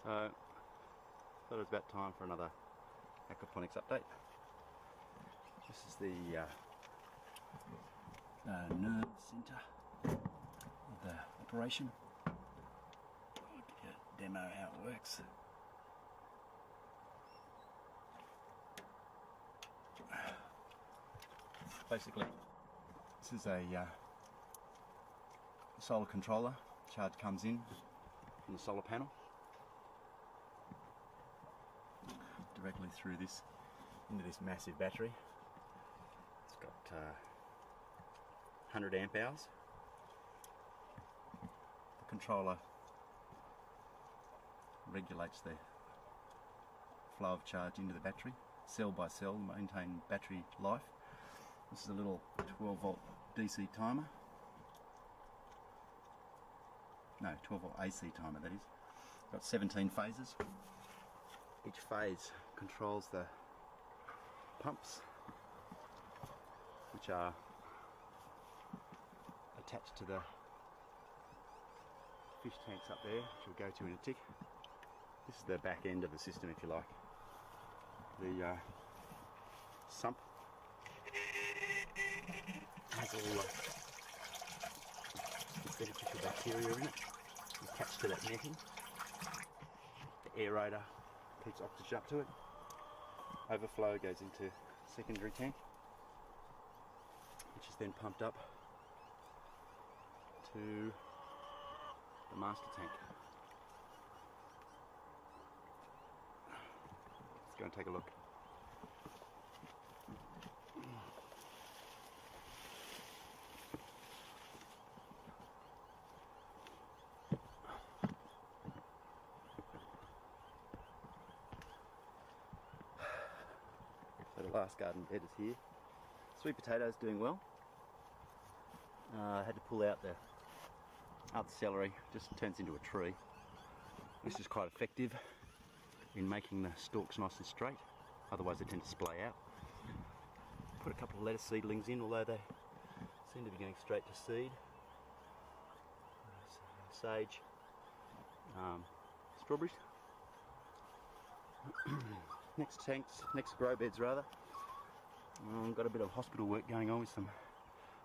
So, thought it was about time for another aquaponics update. This is the nerve centre of the operation. I'll give you a demo how it works. Basically, this is a solar controller. Charge comes in from the solar panel directly through this into this massive battery. It's got 100 amp hours. The controller regulates the flow of charge into the battery, cell by cell, maintain battery life. This is a little 12 volt DC timer. No, 12 volt AC timer, that is. Got 17 phases. Each phase controls the pumps, which are attached to the fish tanks up there, which we'll go to in a tick. This is the back end of the system, if you like. The sump has all the beneficial bacteria in it, attached to that netting. The aerator keeps oxygen up to it. Overflow goes into secondary tank, which is then pumped up to the master tank. Let's go and take a look. So the last garden bed is here. Sweet potatoes doing well. I had to pull out the celery, just turns into a tree. This is quite effective in making the stalks nice and straight, otherwise they tend to splay out. Put a couple of lettuce seedlings in, although they seem to be going straight to seed. Sage, strawberries. Next grow beds rather. Got a bit of hospital work going on with some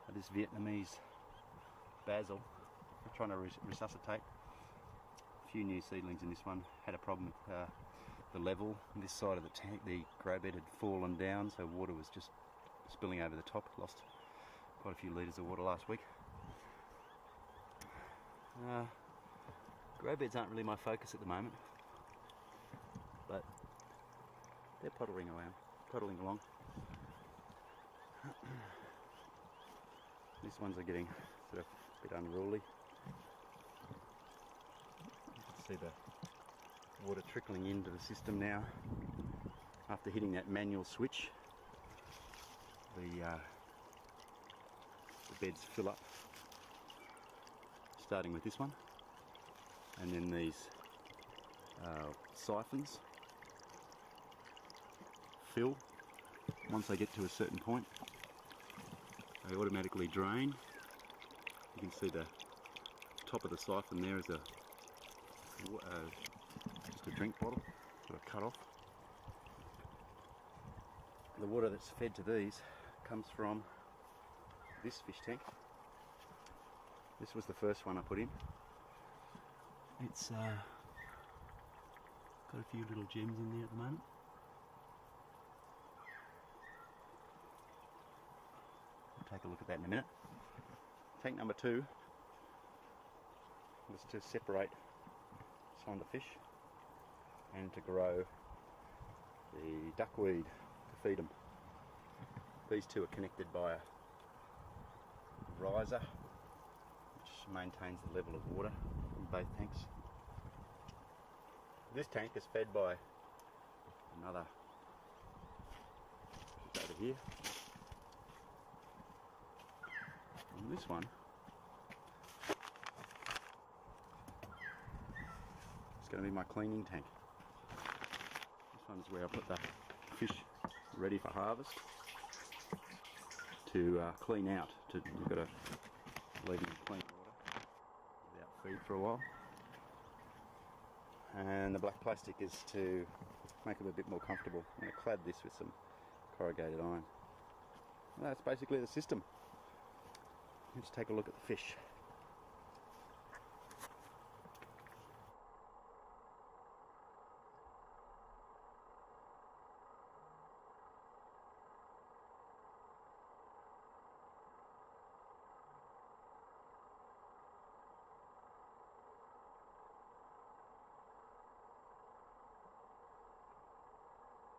of this Vietnamese basil. We're trying to resuscitate. A few new seedlings in this one. Had a problem with the level. This side of the tank, the grow bed had fallen down, so water was just spilling over the top. Lost quite a few litres of water last week. Grow beds aren't really my focus at the moment, but they're toddling along. These ones are getting sort of a bit unruly. You can see the water trickling into the system now. After hitting that manual switch, the beds fill up, starting with this one, and then these siphons fill. Once they get to a certain point, they automatically drain. You can see the top of the siphon there is just a drink bottle, sort of cut off. The water that's fed to these comes from this fish tank. This was the first one I put in. It's got a few little gems in there at the moment. We'll take a look at that in a minute. Tank number 2 was to separate some of the fish and to grow the duckweed to feed them. These two are connected by a riser which maintains the level of water in both tanks. This tank is fed by another over here. And this one is going to be my cleaning tank. This one's where I put the fish ready for harvest to clean out. You've got to leave them in clean water without feed for a while. and the black plastic is to make them a bit more comfortable. I'm going to clad this with some corrugated iron. And that's basically the system. Let's take a look at the fish.